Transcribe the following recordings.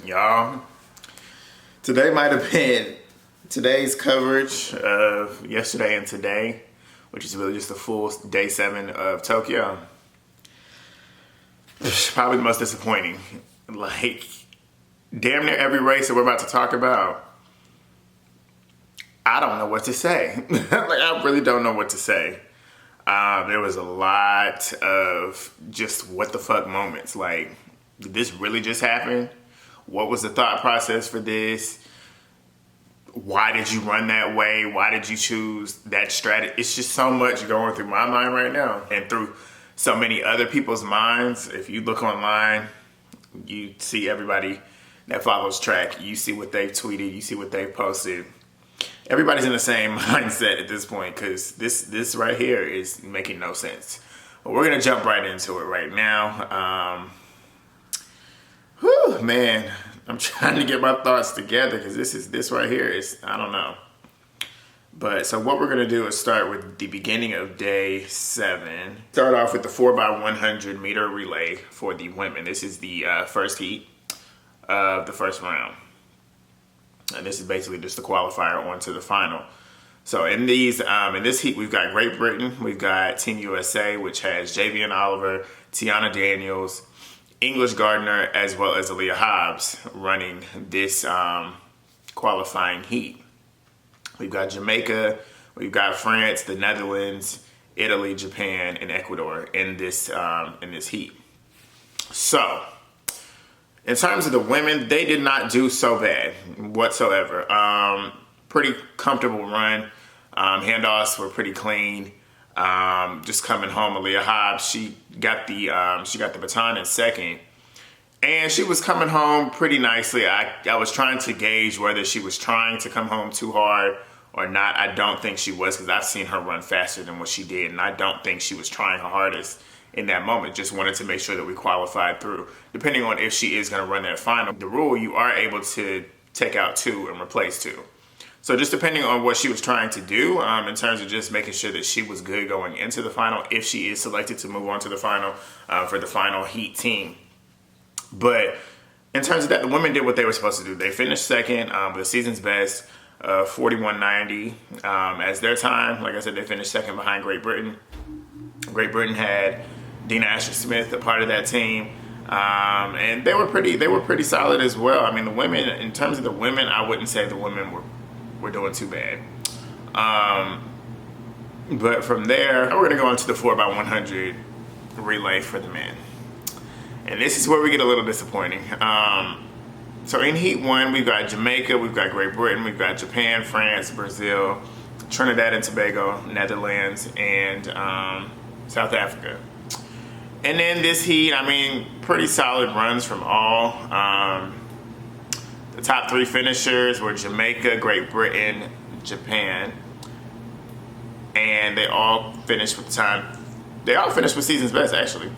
Y'all, today might have been today's coverage of yesterday and today, which is really just the full day 7 of Tokyo. Probably the most disappointing. Like, damn near every race that we're about to talk about, I don't know what to say. Like, I really don't know what to say. There was a lot of just what the fuck moments. Like, did this really just happen? What was the thought process for this? Why did you run that way? Why did you choose that strategy? It's just so much going through my mind right now and through so many other people's minds. If you look online, you see everybody that follows track. You see what they've tweeted. You see what they've posted. Everybody's in the same mindset at this point because this right here is making no sense. But we're going to jump right into it right now. Whew, man, I'm trying to get my thoughts together because this right here is, I don't know. But so what we're going to do is start with the beginning of day 7. Start off with the 4x100 meter relay for the women. This is the first heat of the first round. And this is basically just the qualifier onto the final. So in this heat, we've got Great Britain, we've got Team USA, which has Javian Oliver, Tiana Daniels, English Gardner, as well as Aaliyah Hobbs running this qualifying heat. We've got Jamaica, we've got France, the Netherlands, Italy, Japan, and Ecuador in this heat. So, in terms of the women, they did not do so bad whatsoever. Pretty comfortable run. Handoffs were pretty clean. Just coming home, Aaliyah Hobbs, she got the baton in second, and she was coming home pretty nicely. I was trying to gauge whether she was trying to come home too hard or not. I don't think she was because I've seen her run faster than what she did, and I don't think she was trying her hardest in that moment. Just wanted to make sure that we qualified through. Depending on if she is going to run that final, the rule, you are able to take out 2 and replace 2. So just depending on what she was trying to do in terms of just making sure that she was good going into the final, if she is selected to move on to the final for the final heat team. But in terms of that, the women did what they were supposed to do. They finished second with the season's best, 41.90 as their time. Like I said, they finished second behind Great Britain. Great Britain had Dina Asher-Smith, a part of that team. And they were pretty solid as well. I mean, the women, in terms of the women, I wouldn't say the women were doing too bad. But from there, we're going to go into the 4x100 relay for the men. And this is where we get a little disappointing. So in Heat 1, we've got Jamaica, we've got Great Britain, we've got Japan, France, Brazil, Trinidad and Tobago, Netherlands, and South Africa. And then this heat, I mean, pretty solid runs from all. The top 3 finishers were Jamaica, Great Britain, Japan. And they all finished with season's best, actually.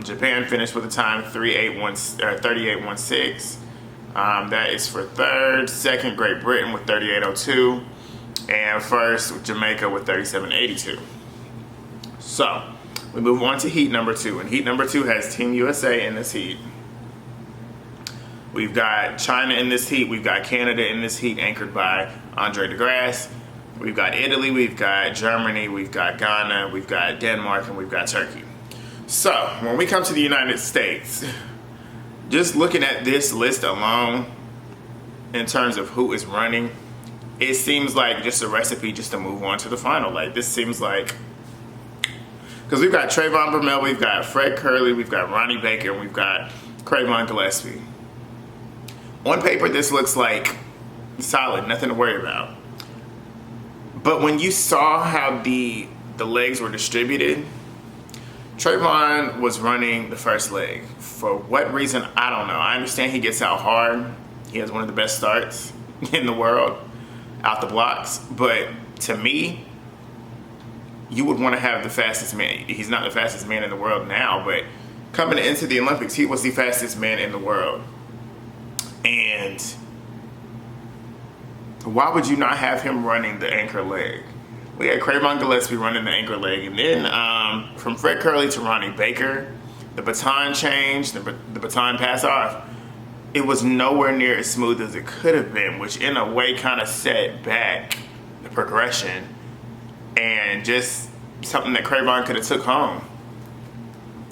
Japan finished with a time 38.16. That is for third. Second, Great Britain with 38.02. And first, Jamaica with 37.82. So, we move on to heat number 2. And heat number 2 has Team USA in this heat. We've got China in this heat. We've got Canada in this heat, anchored by Andre DeGrasse. We've got Italy. We've got Germany. We've got Ghana. We've got Denmark. And we've got Turkey. So, when we come to the United States, just looking at this list alone, in terms of who is running, it seems like just a recipe just to move on to the final. Like, this seems like, because we've got Trayvon Bromell, we've got Fred Curley, we've got Ronnie Baker, and we've got Cravon Gillespie. On paper, this looks like solid, nothing to worry about. But when you saw how the legs were distributed, Trayvon was running the first leg. For what reason, I don't know. I understand he gets out hard. He has one of the best starts in the world out the blocks. But to me, you would want to have the fastest man. He's not the fastest man in the world now, but coming into the Olympics, he was the fastest man in the world. And why would you not have him running the anchor leg? We had Cravon Gillespie running the anchor leg. And then from Fred Curley to Ronnie Baker, the baton change, the baton pass off, it was nowhere near as smooth as it could have been, which in a way kind of set back the progression and just something that Cravon could have took home.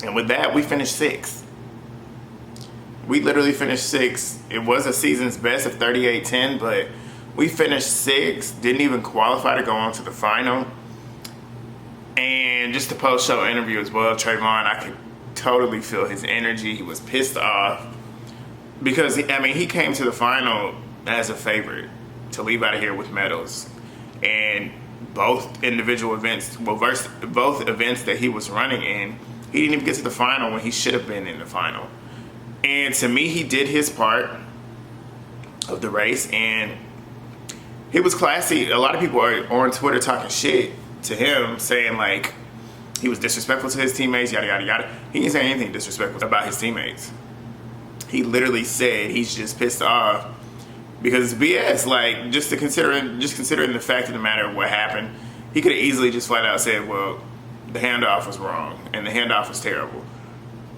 And with that, we finished 6th. We literally finished 6th. It was a season's best of 38-10, but we finished 6th, didn't even qualify to go on to the final. And just the post-show interview as well, Trayvon, I could totally feel his energy. He was pissed off because, I mean, he came to the final as a favorite to leave out of here with medals. And both individual events, well, both events that he was running in, he didn't even get to the final when he should have been in the final. And to me, he did his part of the race, and he was classy. A lot of people are on Twitter talking shit to him, saying like he was disrespectful to his teammates, yada yada yada. He didn't say anything disrespectful about his teammates. He literally said he's just pissed off because it's BS. Like, just considering the fact of the matter of what happened, he could have easily just flat out said, well, the handoff was wrong and the handoff was terrible,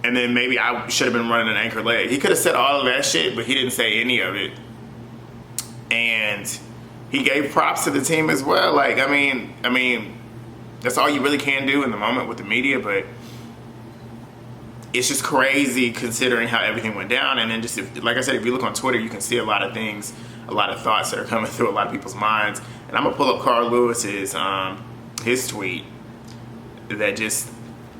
and then maybe I should have been running an anchor leg. He could have said all of that shit, but he didn't say any of it. And he gave props to the team as well. Like, I mean, that's all you really can do in the moment with the media, but it's just crazy considering how everything went down. And then just, like I said, if you look on Twitter, you can see a lot of things, a lot of thoughts that are coming through a lot of people's minds. And I'm gonna pull up Carl Lewis's his tweet that just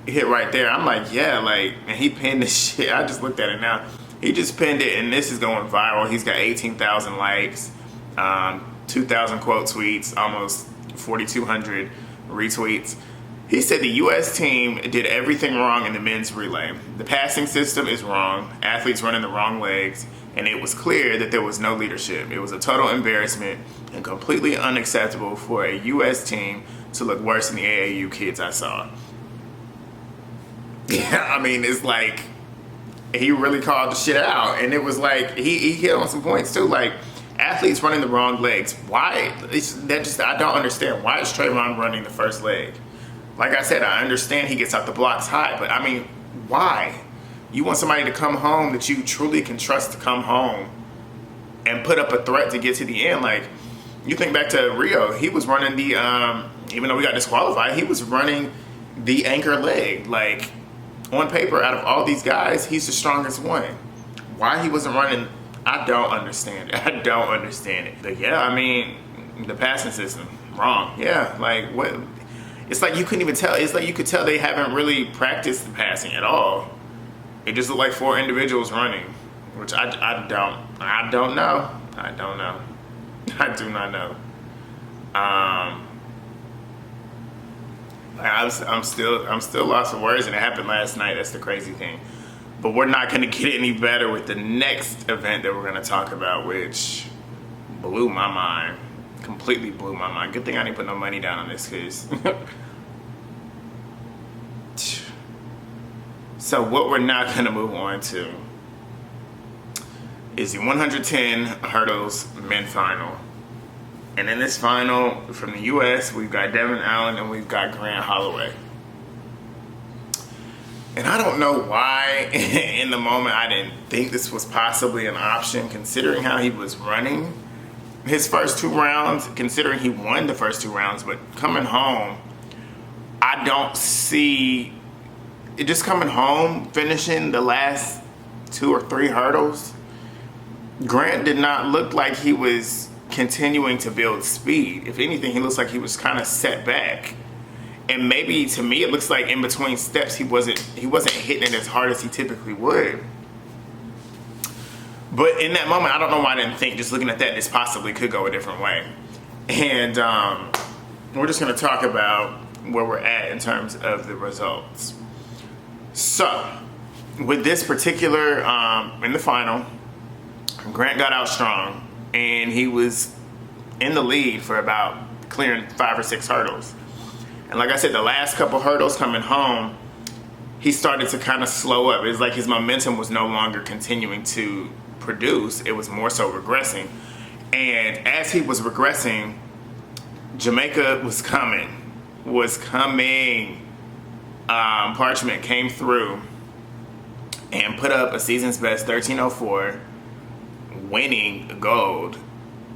hit right there. I'm like, yeah, like, and he pinned this shit. I just looked at it now. He just pinned it, and this is going viral. He's got 18,000 likes, 2,000 quote tweets, almost 4,200 retweets. He said the U.S. team did everything wrong in the men's relay. The passing system is wrong, athletes running the wrong legs, and it was clear that there was no leadership. It was a total embarrassment and completely unacceptable for a U.S. team to look worse than the AAU kids I saw. Yeah, I mean, it's like, he really called the shit out, and it was like, he hit on some points too, like, athletes running the wrong legs. Why? I don't understand. Why is Trayvon running the first leg? Like I said, I understand he gets out the blocks high, but I mean, why? You want somebody to come home that you truly can trust to come home and put up a threat to get to the end. Like, you think back to Rio, he was running the, even though we got disqualified, he was running the anchor leg. Like, on paper, out of all these guys, he's the strongest one. Why he wasn't running, I don't understand it. I don't understand it. But yeah, I mean, the passing system, wrong. Yeah, like, what? It's like you couldn't even tell. It's like you could tell they haven't really practiced the passing at all. It just looked like 4 individuals running, which I don't know. I don't know. I do not know. I'm still lost for words, and it happened last night. That's the crazy thing. But we're not going to get any better with the next event that we're going to talk about, which blew my mind. Completely blew my mind. Good thing I didn't put no money down on this, because so what we're not going to move on to is the 110 hurdles men final. And in this final, from the U.S., we've got Devon Allen and we've got Grant Halloway. And I don't know why in the moment I didn't think this was possibly an option, considering how he was running his first 2 rounds, considering he won the first 2 rounds. But coming home, I don't see it just coming home, finishing the last 2 or 3 hurdles. Grant did not look like he was continuing to build speed. If anything, he looks like he was kind of set back. And maybe to me, it looks like in between steps, he wasn't hitting it as hard as he typically would. But in that moment, I don't know why I didn't think, just looking at that, this possibly could go a different way. And we're just going to talk about where we're at in terms of the results. So, with this particular, in the final, Grant got out strong, and he was in the lead for about clearing 5 or 6 hurdles. And like I said, the last couple hurdles coming home, he started to kind of slow up. It was like his momentum was no longer continuing to produce. It was more so regressing. And as he was regressing, Jamaica was coming. Parchment came through and put up a season's best 13:04 winning gold,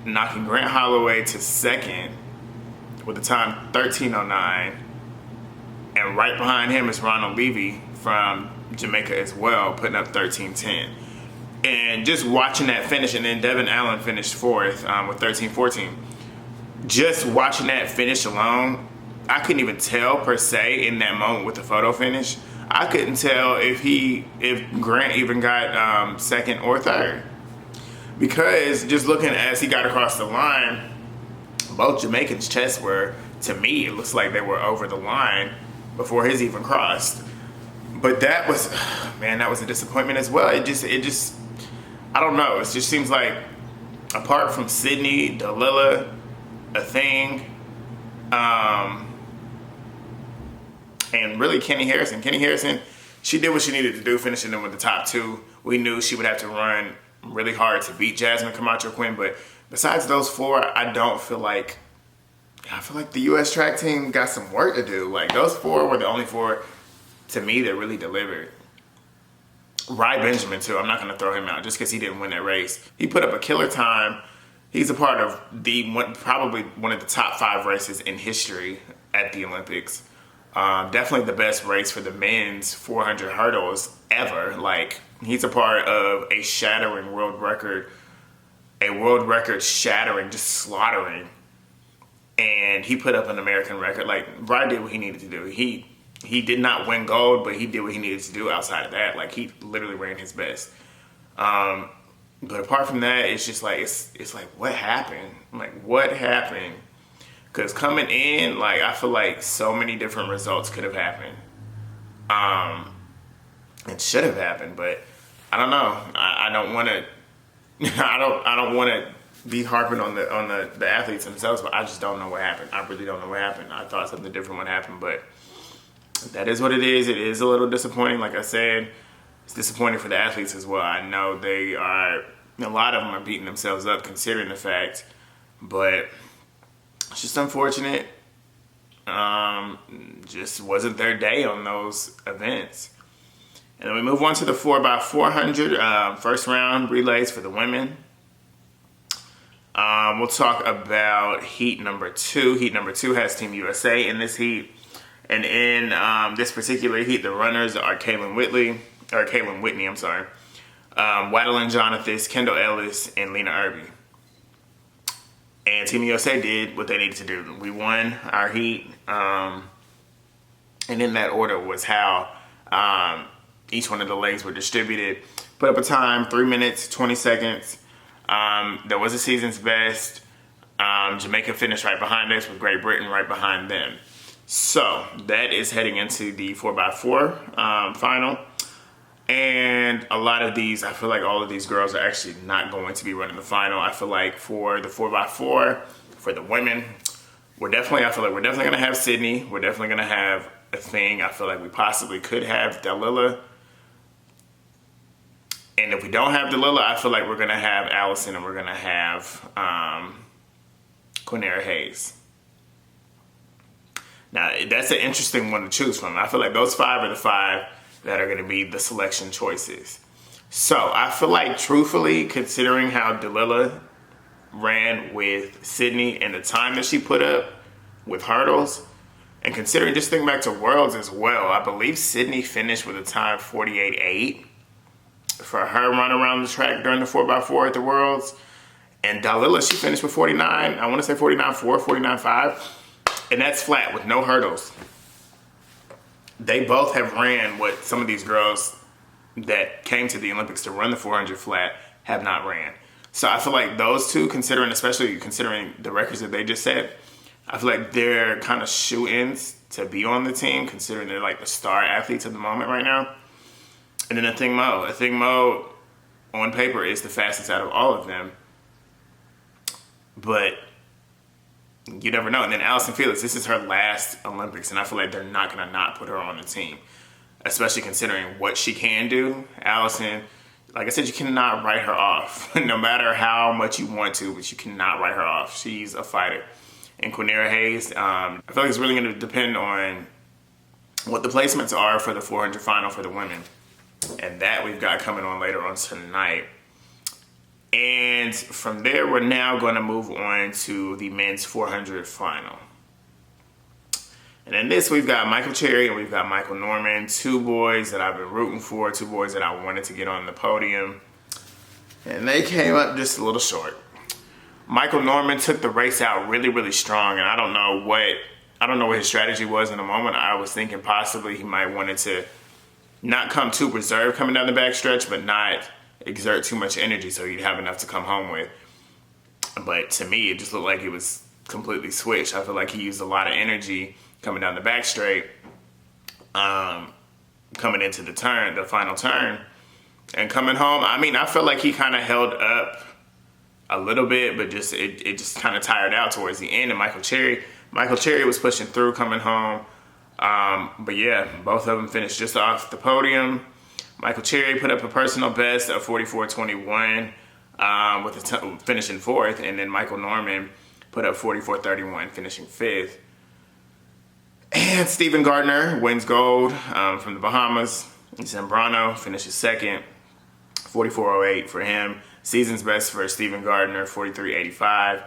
knocking Grant Holloway to second with the time 13:09. And right behind him is Ronald Levy from Jamaica as well, putting up 13:10. And just watching that finish, and then Devon Allen finished fourth with 13:14. Just watching that finish alone, I couldn't even tell per se in that moment with the photo finish. I couldn't tell if Grant even got second or third, because just looking as he got across the line, both Jamaicans' chests were, to me, it looks like they were over the line before his even crossed. But that was, man, that was a disappointment as well. It just, I don't know. It just seems like, apart from Sydney, Delilah, a thing, and really Kenny Harrison. Kenny Harrison, she did what she needed to do, finishing them with the top two. We knew she would have to run really hard to beat Jasmine Camacho Quinn, but besides those four, I feel like the U.S. track team got some work to do. Like, those four were the only four, to me, that really delivered. Ry Benjamin, too. I'm not going to throw him out just because he didn't win that race. He put up a killer time. He's a part of probably one of the top 5 races in history at the Olympics. Definitely the best race for the men's 400 hurdles ever. Like, he's a part of a shattering world record, shattering, just slaughtering. And he put up an American record. Like, Ry did what he needed to do. He did not win gold, but he did what he needed to do outside of that. Like, he literally ran his best. But apart from that, it's just like, it's like, what happened? Like, what happened? Because coming in, like, I feel like so many different results could have happened. It should have happened, but I don't know. I don't want to. I don't want to be harping on the athletes themselves, but I just don't know what happened. I really don't know what happened. I thought something different would happen, but that is what it is. It is a little disappointing. Like I said, it's disappointing for the athletes as well. I know a lot of them are beating themselves up considering the fact, but it's just unfortunate. Just wasn't their day on those events. And then we move on to the 4x400 first round relays for the women. We'll talk about heat number 2. Heat number 2 has Team USA in this heat. And in this particular heat, the runners are Kaylin Whitney, Wadeline Jonathas, Kendall Ellis, and Lena Irby. And Team USA did what they needed to do. We won our heat. And in that order was how each one of the legs were distributed. Put up a time, 3 minutes, 20 seconds. That was the season's best. Jamaica finished right behind us, with Great Britain right behind them. So that is heading into the 4x4 final. And a lot of these, I feel like all of these girls are actually not going to be running the final. I feel like for the 4x4, for the women, we're definitely going to have Sydney. We're definitely going to have a thing. I feel like we possibly could have Delilah. And if we don't have Delilah, I feel like we're going to have Allison, and we're going to have Quinera Hayes. Now, that's an interesting one to choose from. I feel like those 5 are the 5 that are going to be the selection choices. So I feel like, truthfully, considering how Delilah ran with Sydney and the time that she put up with hurdles, and considering, just think back to Worlds as well, I believe Sydney finished with a time 48.8 for her run around the track during the 4x4 at the Worlds. And Delilah, she finished with 49, I want to say 49.4, 49.5. And that's flat with no hurdles. They both have ran what some of these girls that came to the Olympics to run the 400 flat have not ran. So I feel like those two, especially considering the records that they just set, I feel like they're kind of shoe-ins to be on the team, considering they're like the star athletes of the moment right now. And then Athing Mo on paper is the fastest out of all of them. But you never know. And then Allison Felix, this is her last Olympics, and I feel like they're not going to not put her on the team, especially considering what she can do. Allison, like I said, you cannot write her off, no matter how much you want to, but you cannot write her off. She's a fighter. And Quinera Hayes, I feel like it's really going to depend on what the placements are for the 400 final for the women. And that we've got coming on later on tonight. And from there, we're now going to move on to the men's 400 final. And in this, we've got Michael Cherry and we've got Michael Norman, two boys that I've been rooting for, two boys that I wanted to get on the podium. And they came up just a little short. Michael Norman took the race out really, really strong, and I don't know what his strategy was in the moment. I was thinking possibly he might wanted to not come too reserved coming down the backstretch, but not exert too much energy so he'd have enough to come home with. But to me, it just looked like it was completely switched. I feel like he used a lot of energy coming down the back straight, coming into the final turn, and coming home. I mean, I felt like he kind of held up a little bit, but it just kind of tired out towards the end. And Michael Cherry was pushing through coming home. But yeah, both of them finished just off the podium. Michael Cherry put up a personal best of 44:21 with finishing fourth, and then Michael Norman put up 44:31, finishing fifth. And Stephen Gardner wins gold from the Bahamas. Zambrano finishes second, 44:08 for him. Season's best for Stephen Gardner, 43:85.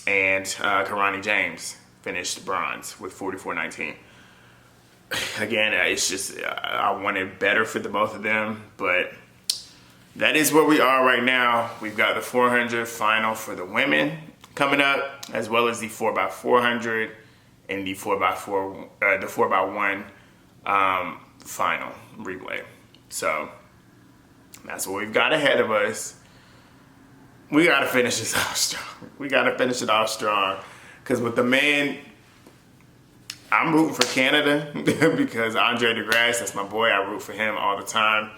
And Karani James finished bronze with 44:19. Again, it's just, I wanted better for the both of them, but that is where we are right now. We've got the 400 final for the women coming up, as well as the 4x400 and the 4x1 final relay. So that's what we've got ahead of us. We got to finish this off strong. We got to finish it off strong, because with the men, I'm rooting for Canada because Andre DeGrasse, that's my boy. I root for him all the time.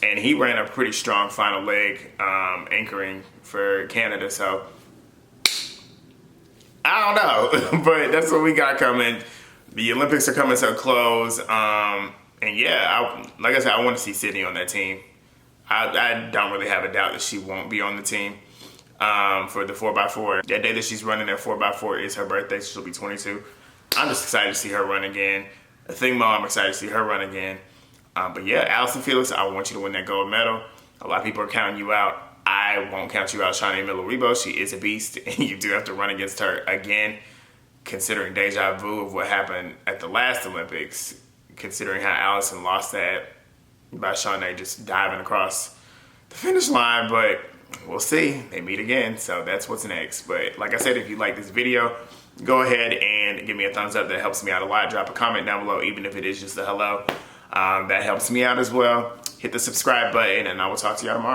And he ran a pretty strong final leg anchoring for Canada. So, I don't know. But that's what we got coming. The Olympics are coming so close. And yeah, like I said, I want to see Sydney on that team. I don't really have a doubt that she won't be on the team for the 4x4. That day that she's running that 4x4 is her birthday. So she'll be 22. I'm just excited to see her run again. Thingmo, I'm excited to see her run again. But yeah, Allison Felix, I want you to win that gold medal. A lot of people are counting you out. I won't count you out, Shaunae Miller-Rebo. She is a beast, and you do have to run against her again, considering deja vu of what happened at the last Olympics, considering how Allison lost that by Shaunae just diving across the finish line. But we'll see. They meet again, so that's what's next. But like I said, if you like this video, go ahead and give me a thumbs up. That helps me out a lot. Drop a comment down below, even if it is just a hello. That helps me out as well. Hit the subscribe button, and I will talk to y'all tomorrow.